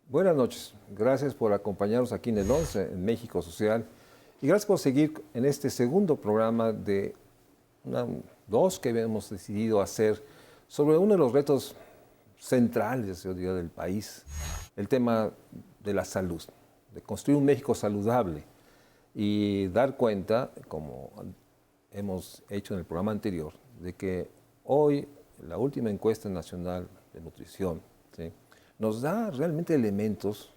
Buenas noches. Gracias por acompañarnos aquí en el 11, en México Social. Y gracias por seguir en este segundo programa de dos que hemos decidido hacer sobre uno de los retos centrales, yo diría, del país, el tema de la salud, de construir un México saludable y dar cuenta, como hemos hecho en el programa anterior, de que hoy la última encuesta nacional de nutrición, ¿sí?, nos da realmente elementos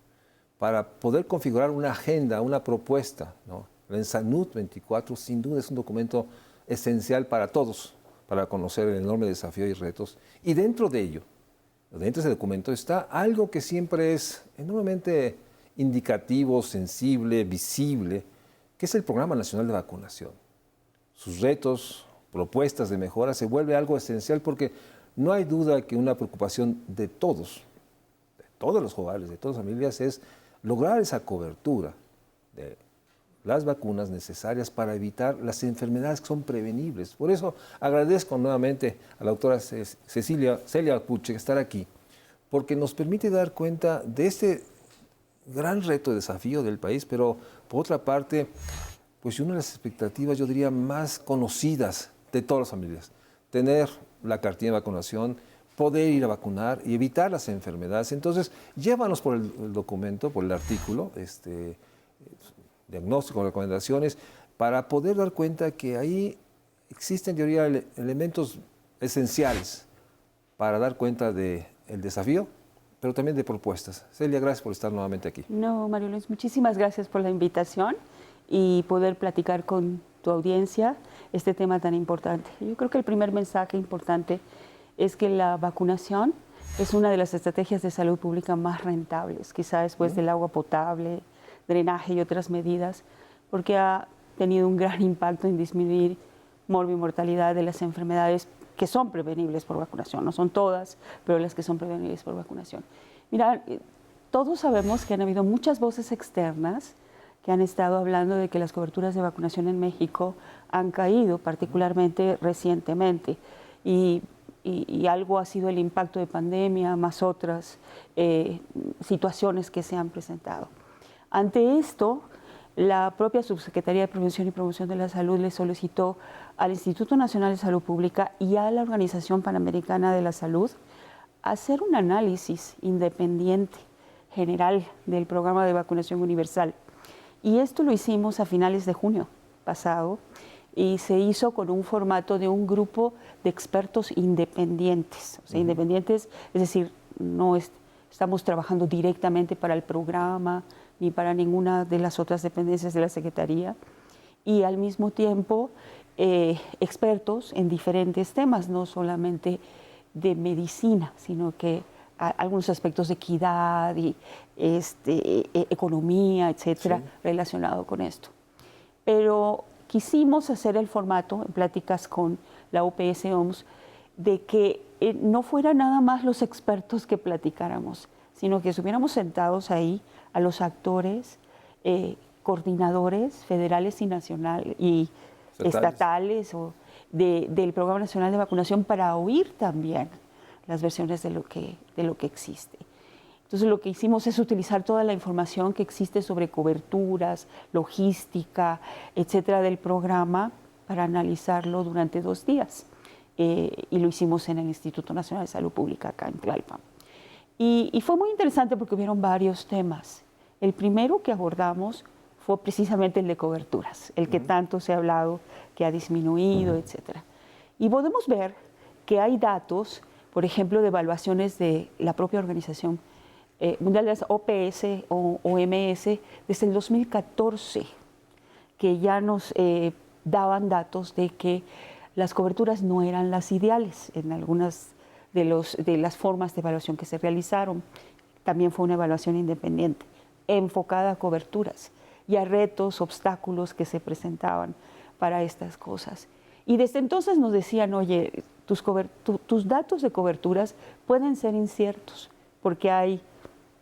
para poder configurar una agenda, una propuesta, ¿no? El ENSANUD 24 sin duda es un documento esencial para todos, para conocer el enorme desafío y retos. Y dentro de ello, dentro de ese documento está algo que siempre es enormemente indicativo, sensible, visible, que es el Programa Nacional de Vacunación. Sus retos, propuestas de mejora se vuelve algo esencial porque no hay duda que una preocupación de todos los hogares, de todas las familias, es lograr esa cobertura de las vacunas necesarias para evitar las enfermedades que son prevenibles. Por eso agradezco nuevamente a la doctora Celia Puche estar aquí, porque nos permite dar cuenta de este gran reto, desafío del país, pero por otra parte, pues una de las expectativas, yo diría, más conocidas de todas las familias, tener la cartilla de vacunación, poder ir a vacunar y evitar las enfermedades. Entonces, llévanos por el documento, por el artículo, diagnóstico, recomendaciones, para poder dar cuenta que ahí existen, yo diría, elementos esenciales para dar cuenta del desafío, pero también de propuestas. Celia, gracias por estar nuevamente aquí. No, Mario Luis, muchísimas gracias por la invitación y poder platicar con tu audiencia este tema tan importante. Yo creo que el primer mensaje importante es que la vacunación es una de las estrategias de salud pública más rentables, quizá después del agua potable, drenaje y otras medidas, porque ha tenido un gran impacto en disminuir morbimortalidad de las enfermedades que son prevenibles por vacunación. No son todas, pero las que son prevenibles por vacunación. Mira, todos sabemos que han habido muchas voces externas que han estado hablando de que las coberturas de vacunación en México han caído, particularmente recientemente. Y algo ha sido el impacto de pandemia, más otras situaciones que se han presentado. Ante esto, la propia Subsecretaría de Prevención y Promoción de la Salud le solicitó al Instituto Nacional de Salud Pública y a la Organización Panamericana de la Salud hacer un análisis independiente general del programa de vacunación universal. Y esto lo hicimos a finales de junio pasado, y se hizo con un formato de un grupo de expertos independientes. O sea, independientes, es decir, no estamos trabajando directamente para el programa ni para ninguna de las otras dependencias de la Secretaría, y al mismo tiempo expertos en diferentes temas, no solamente de medicina, sino que algunos aspectos de equidad y economía, etcétera, sí, relacionado con esto. Pero quisimos hacer el formato, en pláticas con la OPS-OMS, de que no fueran nada más los expertos que platicáramos, sino que estuviéramos sentados ahí a los actores, coordinadores federales y nacionales y estatales del Programa Nacional de Vacunación, para oír también las versiones de lo que existe. Entonces, lo que hicimos es utilizar toda la información que existe sobre coberturas, logística, etcétera, del programa para analizarlo durante 2 días. Y lo hicimos en el Instituto Nacional de Salud Pública, acá en Tlalpan. Y fue muy interesante porque hubieron varios temas. El primero que abordamos fue precisamente el de coberturas, el que tanto se ha hablado, que ha disminuido, etcétera. Y podemos ver que hay datos, por ejemplo, de evaluaciones de la propia Organización Mundial de las OPS o OMS desde el 2014, que ya nos daban datos de que las coberturas no eran las ideales en algunas de las formas de evaluación que se realizaron. También fue una evaluación independiente, enfocada a coberturas y a retos, obstáculos que se presentaban para estas cosas. Y desde entonces nos decían, oye, tus datos de coberturas pueden ser inciertos, porque hay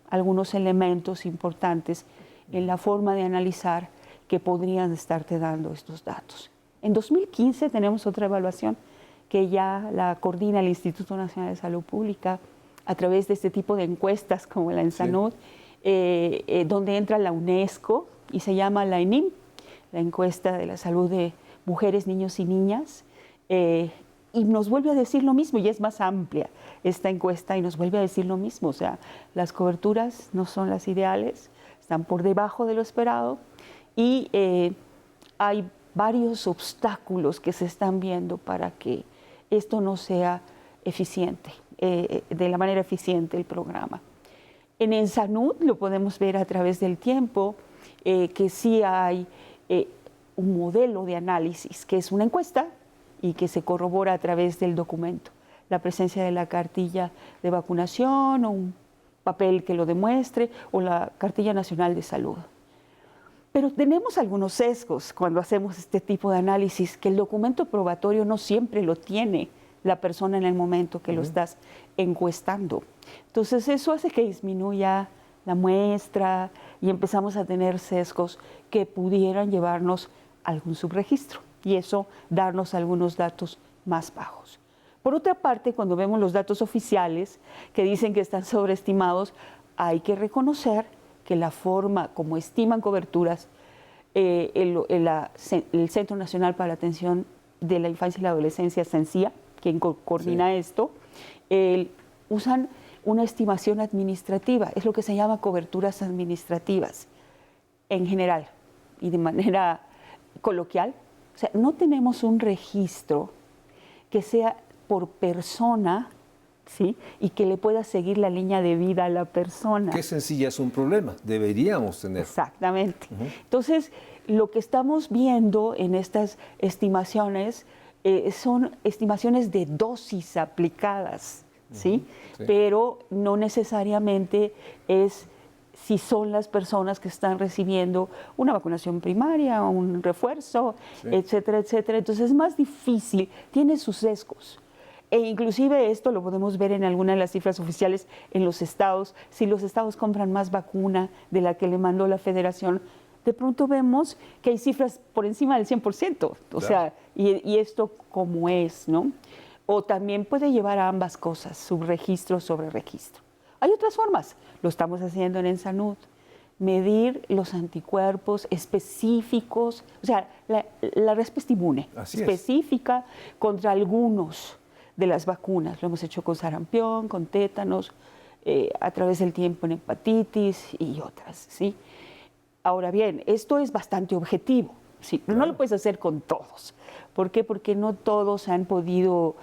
algunos elementos importantes en la forma de analizar que podrían estarte dando estos datos. En 2015 tenemos otra evaluación que ya la coordina el Instituto Nacional de Salud Pública a través de este tipo de encuestas como la ENSANUD, donde entra la UNESCO y se llama la ENIM, la encuesta de la salud de mujeres, niños y niñas, y nos vuelve a decir lo mismo, y es más amplia esta encuesta y nos vuelve a decir lo mismo, o sea, las coberturas no son las ideales, están por debajo de lo esperado y hay varios obstáculos que se están viendo para que esto no sea eficiente, de la manera eficiente el programa. En ENSANUD lo podemos ver a través del tiempo, que sí hay un modelo de análisis, que es una encuesta y que se corrobora a través del documento. La presencia de la cartilla de vacunación o un papel que lo demuestre o la cartilla nacional de salud. Pero tenemos algunos sesgos cuando hacemos este tipo de análisis, que el documento probatorio no siempre lo tiene la persona en el momento que lo estás encuestando. Entonces eso hace que disminuya la muestra y empezamos a tener sesgos que pudieran llevarnos a algún subregistro y eso darnos algunos datos más bajos. Por otra parte, cuando vemos los datos oficiales que dicen que están sobreestimados, hay que reconocer que la forma como estiman coberturas el Centro Nacional para la Atención de la Infancia y la Adolescencia, CENSIA, quien coordina esto, usan una estimación administrativa, es lo que se llama coberturas administrativas en general y de manera coloquial. O sea, no tenemos un registro que sea por persona, ¿sí? Y que le pueda seguir la línea de vida a la persona. Qué sencilla es un problema, deberíamos tener. Exactamente. Entonces, lo que estamos viendo en estas estimaciones son estimaciones de dosis aplicadas, ¿sí? Sí. Pero no necesariamente es si son las personas que están recibiendo una vacunación primaria, un refuerzo, etcétera, etcétera. Entonces es más difícil, tiene sus sesgos. E inclusive esto lo podemos ver en algunas de las cifras oficiales en los estados. Si los estados compran más vacuna de la que le mandó la federación, de pronto vemos que hay cifras por encima del 100%. O sea, y esto como es, ¿no? O también puede llevar a ambas cosas, subregistro sobre registro. Hay otras formas, lo estamos haciendo en ENSANUD, medir los anticuerpos específicos, o sea, la respuesta inmune específica contra algunos de las vacunas. Lo hemos hecho con sarampión, con tétanos, a través del tiempo en hepatitis y otras, ¿sí? Ahora bien, esto es bastante objetivo, ¿sí? Claro. No lo puedes hacer con todos. ¿Por qué? Porque no todos han podido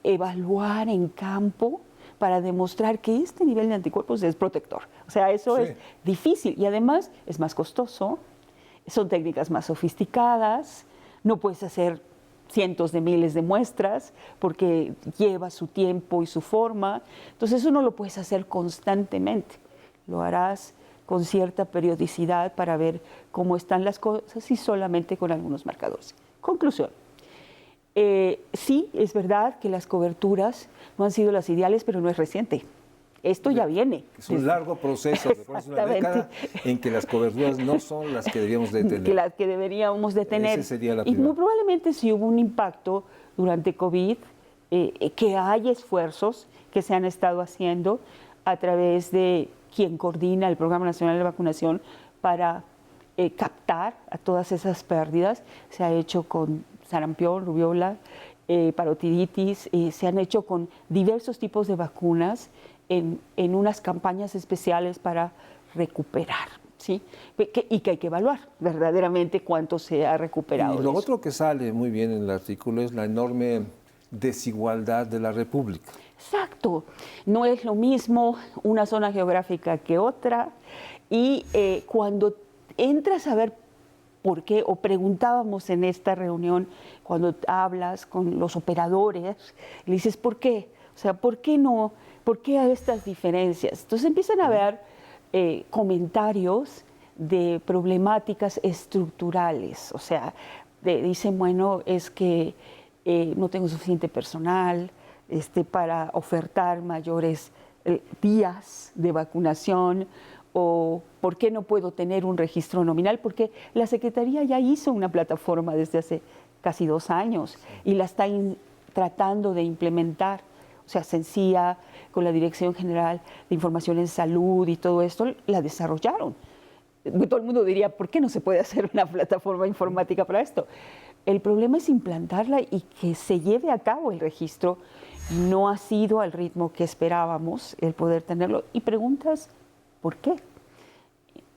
evaluar en campo para demostrar que este nivel de anticuerpos es protector. O sea, eso es difícil y además es más costoso, son técnicas más sofisticadas, no puedes hacer cientos de miles de muestras porque lleva su tiempo y su forma. Entonces eso no lo puedes hacer constantemente, lo harás con cierta periodicidad para ver cómo están las cosas y solamente con algunos marcadores. Conclusión. Sí, es verdad que las coberturas no han sido las ideales, pero no es reciente. Esto ya viene. Es un largo proceso, después de una década, en que las coberturas no son las que deberíamos de tener. Que las que deberíamos de tener. Ese sería la y muy probablemente sí hubo un impacto durante COVID, que hay esfuerzos que se han estado haciendo a través de quien coordina el Programa Nacional de Vacunación para captar a todas esas pérdidas. Se ha hecho con sarampión, rubiola, parotiditis, se han hecho con diversos tipos de vacunas en unas campañas especiales para recuperar, ¿sí? Y que hay que evaluar verdaderamente cuánto se ha recuperado. Y lo otro que sale muy bien en el artículo es la enorme desigualdad de la República. Exacto, no es lo mismo una zona geográfica que otra y cuando entras a ver por qué, o preguntábamos en esta reunión, cuando hablas con los operadores, le dices, ¿por qué? O sea, ¿por qué no? ¿Por qué hay estas diferencias? Entonces empiezan a haber comentarios de problemáticas estructurales, o sea, dicen, bueno, es que no tengo suficiente personal para ofertar mayores días de vacunación, o por qué no puedo tener un registro nominal, porque la Secretaría ya hizo una plataforma desde hace casi 2 años y la está tratando de implementar. o sea, sencilla, con la Dirección General de Información en Salud y todo esto, la desarrollaron. Todo el mundo diría, ¿por qué no se puede hacer una plataforma informática para esto? El problema es implantarla y que se lleve a cabo el registro. No ha sido al ritmo que esperábamos el poder tenerlo. Y preguntas, ¿por qué?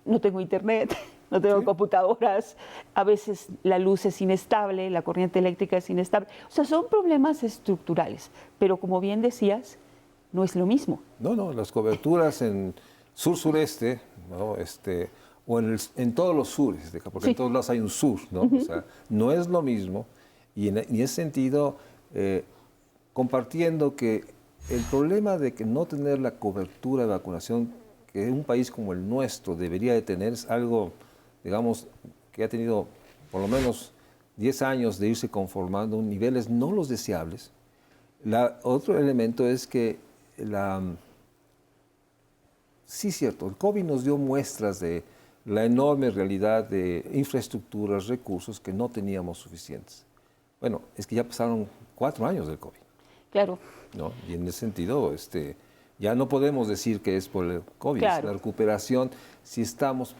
No tengo internet, no tengo computadoras, a veces la luz es inestable, la corriente eléctrica es inestable. O sea, son problemas estructurales, pero como bien decías, no es lo mismo. No, las coberturas en sur-sureste, ¿no? O en todos los sures, porque Sí. en todos lados hay un sur, ¿no? O sea, no es lo mismo. Y en ese sentido, compartiendo que el problema de que no tener la cobertura de vacunación que un país como el nuestro debería de tener es algo, digamos, que ha tenido por lo menos 10 años de irse conformando en niveles no los deseables. Otro elemento es que sí, cierto, el COVID nos dio muestras de la enorme realidad de infraestructuras, recursos que no teníamos suficientes. Bueno, es que ya pasaron 4 años del COVID. Claro. ¿No? Y en ese sentido, ya no podemos decir que es por el COVID, Claro. es la recuperación. Si estamos,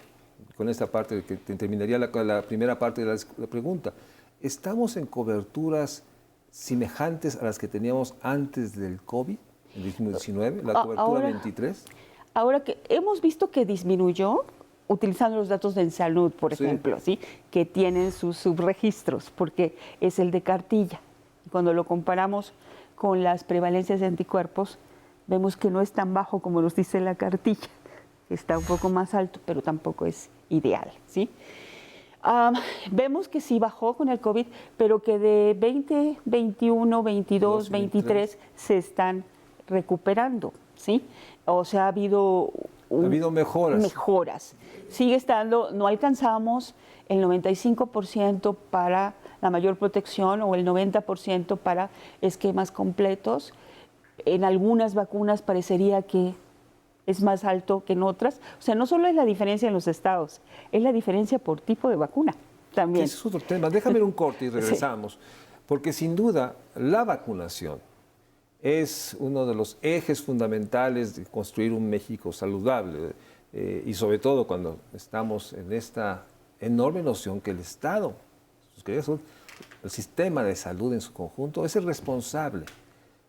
con esta parte que terminaría la primera parte de la pregunta, ¿estamos en coberturas semejantes a las que teníamos antes del COVID, en 2019, la cobertura Ahora- 23? Ahora que hemos visto que disminuyó, utilizando los datos de salud, por Sí. ejemplo, ¿sí? Que tienen sus subregistros, porque es el de cartilla. Cuando lo comparamos con las prevalencias de anticuerpos, vemos que no es tan bajo como nos dice la cartilla. Está un poco más alto, pero tampoco es ideal, ¿sí? Vemos que sí bajó con el COVID, pero que de 20, 21, 22, 23 se están recuperando, ¿sí? O sea, ha habido mejoras. mejoras. Sigue estando, no alcanzamos el 95% para la mayor protección o el 90% para esquemas completos. En algunas vacunas parecería que es más alto que en otras. O sea, no solo es la diferencia en los estados, es la diferencia por tipo de vacuna también. Ese es otro tema. Déjame ir un corte y regresamos. Porque sin duda la vacunación es uno de los ejes fundamentales de construir un México saludable. Y sobre todo cuando estamos en esta enorme noción que el Estado, el sistema de salud en su conjunto, es el responsable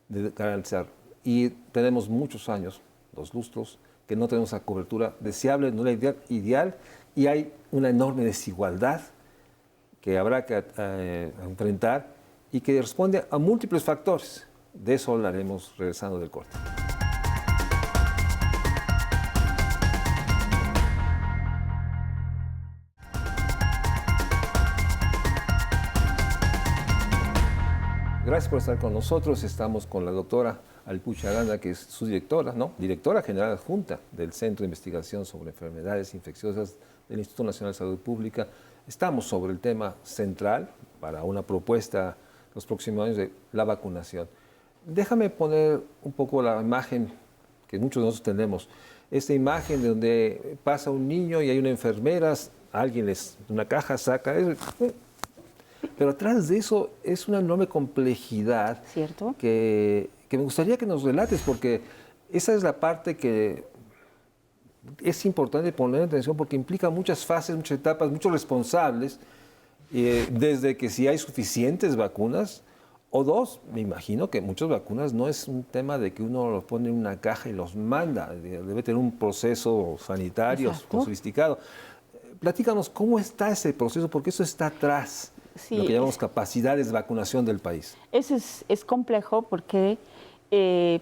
de garantizar. Y tenemos muchos años, 2 lustros, que no tenemos la cobertura deseable, no la ideal, y hay una enorme desigualdad que habrá que enfrentar y que responde a múltiples factores. De eso hablaremos regresando del corte. Gracias por estar con nosotros. Estamos con la doctora Alpucha Aranda, que es su directora, ¿no? Directora General Adjunta del Centro de Investigación sobre Enfermedades Infecciosas del Instituto Nacional de Salud Pública. Estamos sobre el tema central para una propuesta los próximos años de la vacunación. Déjame poner un poco la imagen que muchos de nosotros tenemos. Esta imagen de donde pasa un niño y hay una enfermera, alguien una caja saca... Pero atrás de eso es una enorme complejidad. ¿Cierto? Que me gustaría que nos relates, porque esa es la parte que es importante poner en atención, porque implica muchas fases, muchas etapas, muchos responsables, desde que si hay suficientes vacunas, o 2, me imagino que muchas vacunas no es un tema de que uno los pone en una caja y los manda, debe tener un proceso sanitario sofisticado. Platícanos, ¿cómo está ese proceso? Porque eso está atrás. Sí, lo que llamamos capacidades de vacunación del país. Eso es complejo porque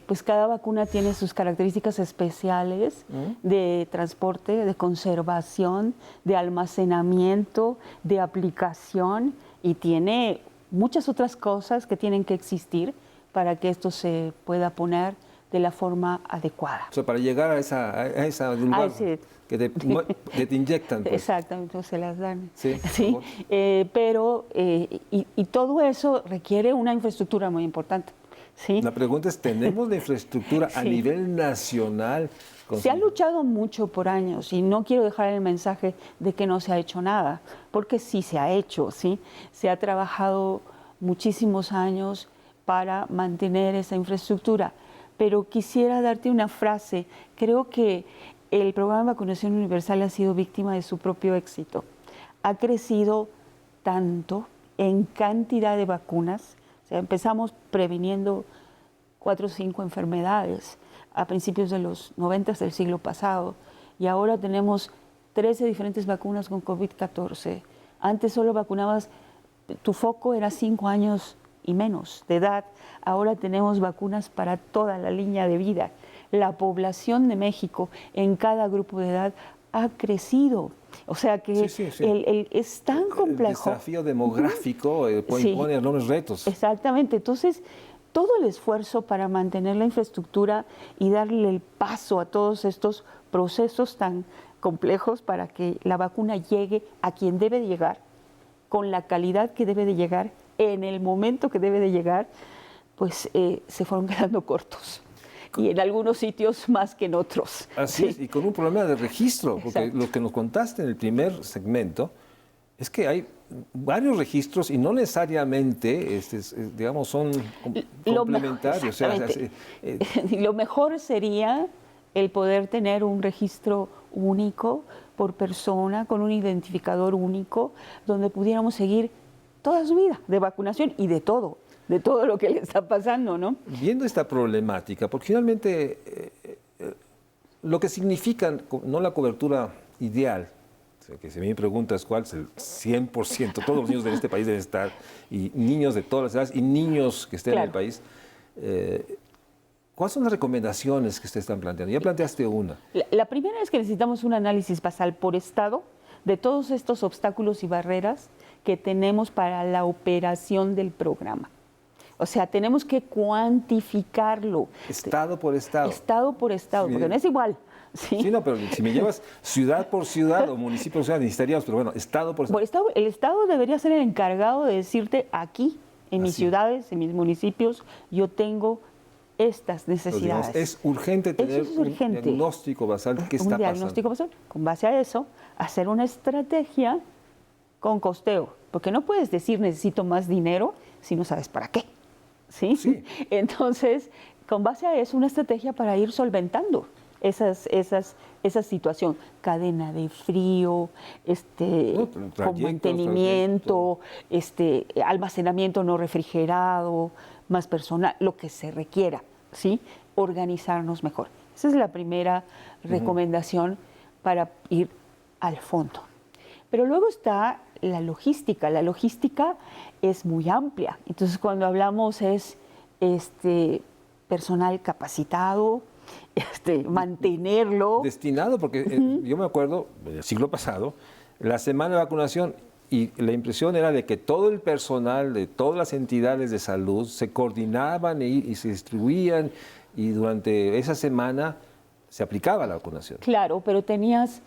pues cada vacuna tiene sus características especiales de transporte, de conservación, de almacenamiento, de aplicación, y tiene muchas otras cosas que tienen que existir para que esto se pueda poner de la forma adecuada. O sea, para llegar a esa lugar que te inyectan. Pues. Exactamente, se las dan. Sí, ¿sí? Pero todo eso requiere una infraestructura muy importante. ¿sí? La pregunta es, ¿tenemos la infraestructura a nivel nacional? Se ha luchado mucho por años y no quiero dejar el mensaje de que no se ha hecho nada, porque sí se ha hecho, ¿sí? Se ha trabajado muchísimos años para mantener esa infraestructura. Pero quisiera darte una frase. Creo que el programa de vacunación universal ha sido víctima de su propio éxito. Ha crecido tanto en cantidad de vacunas. O sea, empezamos previniendo 4 o 5 enfermedades a principios de los 90 del siglo pasado y ahora tenemos 13 diferentes vacunas con COVID-14. Antes solo vacunabas, tu foco era 5 años y menos de edad. Ahora tenemos vacunas para toda la línea de vida. La población de México en cada grupo de edad ha crecido. O sea que es tan complejo. El desafío demográfico impone enormes retos. Exactamente. Entonces, todo el esfuerzo para mantener la infraestructura y darle el paso a todos estos procesos tan complejos para que la vacuna llegue a quien debe de llegar, con la calidad que debe de llegar, en el momento que debe de llegar, pues se fueron quedando cortos. Y en algunos sitios más que en otros. Así es, y con un problema de registro, porque Exacto. lo que nos contaste en el primer segmento es que hay varios registros y no necesariamente, digamos, son complementarios. Lo mejor sería el poder tener un registro único por persona, con un identificador único, donde pudiéramos seguir toda su vida de vacunación y de todo lo que le está pasando, ¿no? Viendo esta problemática, porque finalmente lo que significa no la cobertura ideal, o sea, que si me preguntas cuál es el 100%, todos los niños de este país deben estar, y niños de todas las edades, y niños que estén en el país, ¿cuáles son las recomendaciones que ustedes están planteando? Ya planteaste una. La primera es que necesitamos un análisis basal por estado de todos estos obstáculos y barreras que tenemos para la operación del programa. O sea, tenemos que cuantificarlo. Estado por estado. Estado por estado, Sí. porque no es igual. Sí, Sí, no, pero si me llevas ciudad por ciudad o municipio por ciudad, necesitaríamos, pero bueno, estado por estado. El Estado debería ser el encargado de decirte aquí, en mis ciudades, en mis municipios, yo tengo estas necesidades. Digamos, es urgente tener un diagnóstico basal. ¿Qué está pasando? Un diagnóstico basal. Con base a eso, hacer una estrategia con costeo. Porque no puedes decir necesito más dinero si no sabes para qué. ¿Sí? Sí. Entonces, con base a eso, una estrategia para ir solventando esa situación. Cadena de frío, con mantenimiento, almacenamiento no refrigerado, más personal, lo que se requiera, ¿sí? Organizarnos mejor. Esa es la primera recomendación para ir al fondo. Pero luego está la logística. La logística es muy amplia. Entonces, cuando hablamos es personal capacitado, mantenerlo. Destinado, porque yo me acuerdo, el siglo pasado, la semana de vacunación, y la impresión era de que todo el personal de todas las entidades de salud se coordinaban y se distribuían, y durante esa semana se aplicaba la vacunación. Claro, pero tenías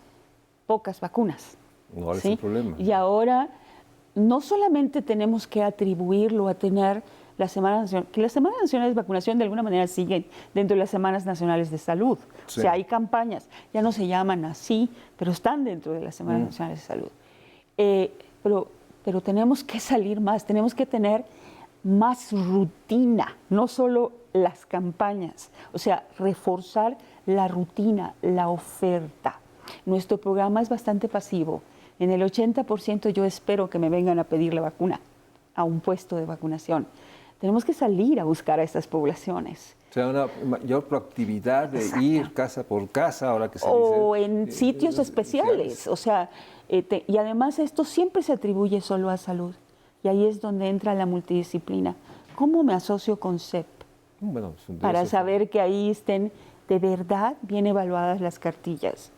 pocas vacunas. No, ahora es el problema. Y ahora no solamente tenemos que atribuirlo a tener la Semana Nacional, que las Semanas Nacionales de Vacunación de alguna manera siguen dentro de las Semanas Nacionales de Salud. Sí. O sea, hay campañas, ya no se llaman así, pero están dentro de las Semanas Nacionales de Salud. Pero tenemos que salir más, tenemos que tener más rutina, no solo las campañas, o sea, reforzar la rutina, la oferta. Nuestro programa es bastante pasivo. En el 80% yo espero que me vengan a pedir la vacuna a un puesto de vacunación. Tenemos que salir a buscar a estas poblaciones. O sea, una mayor proactividad de ir casa por casa, ahora que se dice. O en sitios especiales. O sea, y además esto siempre se atribuye solo a salud. Y ahí es donde entra la multidisciplina. ¿Cómo me asocio con CEP? Bueno, para saber que ahí estén de verdad bien evaluadas las cartillas.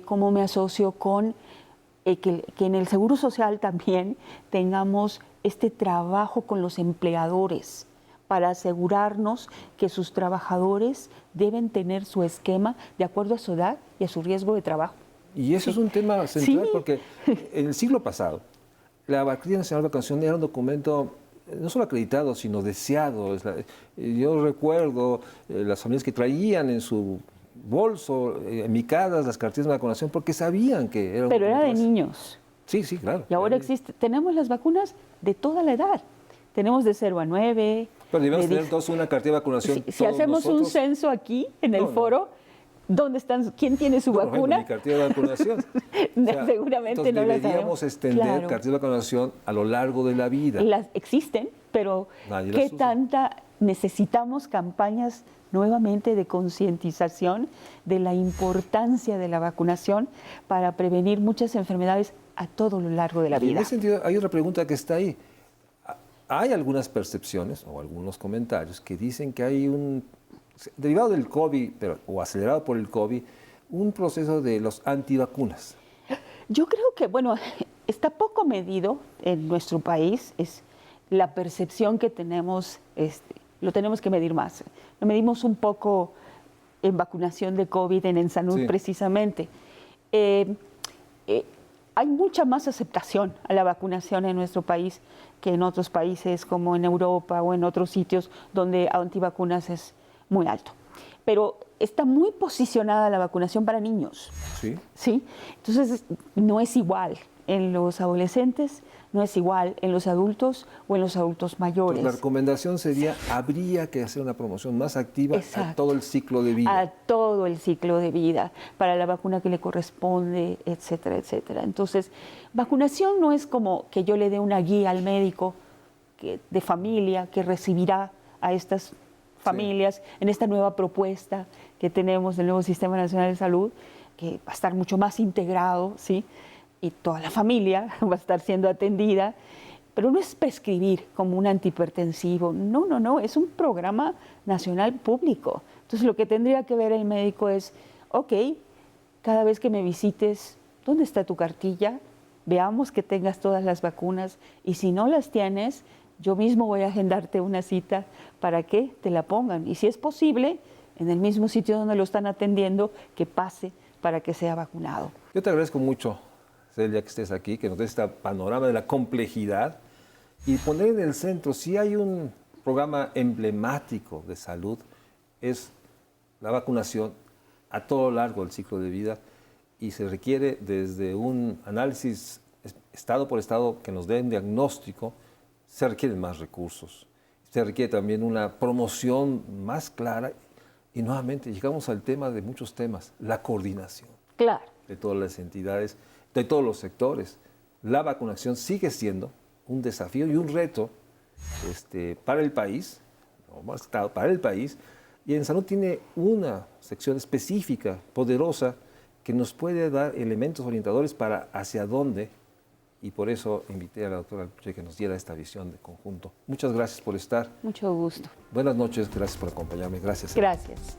¿Cómo me asocio con que en el Seguro Social también tengamos este trabajo con los empleadores para asegurarnos que sus trabajadores deben tener su esquema de acuerdo a su edad y a su riesgo de trabajo? Y eso es un tema central porque en el siglo pasado la Cartilla Nacional de Vacunación era un documento no solo acreditado, sino deseado. Yo recuerdo las familias que traían en su bolso, micadas, las cartillas de vacunación, porque sabían que era un Pero era de más. niños. Sí, sí, claro. Y ahora tenemos las vacunas de toda la edad. Tenemos de 0 a 9, Pero debemos tener entonces una cartilla de vacunación. Si hacemos un censo aquí en el foro, ¿dónde están? ¿Quién tiene su vacuna? Mi cartilla de vacunación. Seguramente no la sabemos. Deberíamos extender cartillas de vacunación a lo largo de la vida. Las existen, pero ¿qué tanta necesitamos campañas nuevamente de concientización de la importancia de la vacunación para prevenir muchas enfermedades a todo lo largo de la vida? En ese sentido, hay otra pregunta que está ahí. Hay algunas percepciones o algunos comentarios que dicen que hay derivado del COVID, o acelerado por el COVID, un proceso de los antivacunas. Yo creo que, bueno, está poco medido en nuestro país, es la percepción que tenemos, lo tenemos que medir más. Lo medimos un poco en vacunación de COVID, en salud precisamente. Hay mucha más aceptación a la vacunación en nuestro país que en otros países como en Europa o en otros sitios donde antivacunas es muy alto. Pero está muy posicionada la vacunación para niños. ¿Sí? Entonces, no es igual en los adolescentes, no es igual en los adultos o en los adultos mayores. Entonces, la recomendación sería, habría que hacer una promoción más activa a todo el ciclo de vida. A todo el ciclo de vida, para la vacuna que le corresponde, etcétera, etcétera. Entonces, vacunación no es como que yo le dé una guía al médico de familia que recibirá a estas familias en esta nueva propuesta que tenemos del nuevo Sistema Nacional de Salud, que va a estar mucho más integrado, ¿sí? Y toda la familia va a estar siendo atendida, pero no es prescribir como un antihipertensivo, no, es un programa nacional público. Entonces lo que tendría que ver el médico es, ok, cada vez que me visites, ¿dónde está tu cartilla? Veamos que tengas todas las vacunas y si no las tienes, yo mismo voy a agendarte una cita para que te la pongan. Y si es posible, en el mismo sitio donde lo están atendiendo, que pase para que sea vacunado. Yo te agradezco mucho, Celia, que estés aquí, que nos des este panorama de la complejidad y poner en el centro, si hay un programa emblemático de salud, es la vacunación a todo lo largo del ciclo de vida y se requiere desde un análisis estado por estado que nos dé un diagnóstico, se requieren más recursos, se requiere también una promoción más clara y nuevamente llegamos al tema de muchos temas, la coordinación de todas las entidades, de todos los sectores. La vacunación sigue siendo un desafío y un reto para el país, para el país, y en salud tiene una sección específica, poderosa, que nos puede dar elementos orientadores para hacia dónde, y por eso invité a la doctora Alpuche que nos diera esta visión de conjunto. Muchas gracias por estar. Mucho gusto. Buenas noches, gracias por acompañarme. Gracias. Gracias.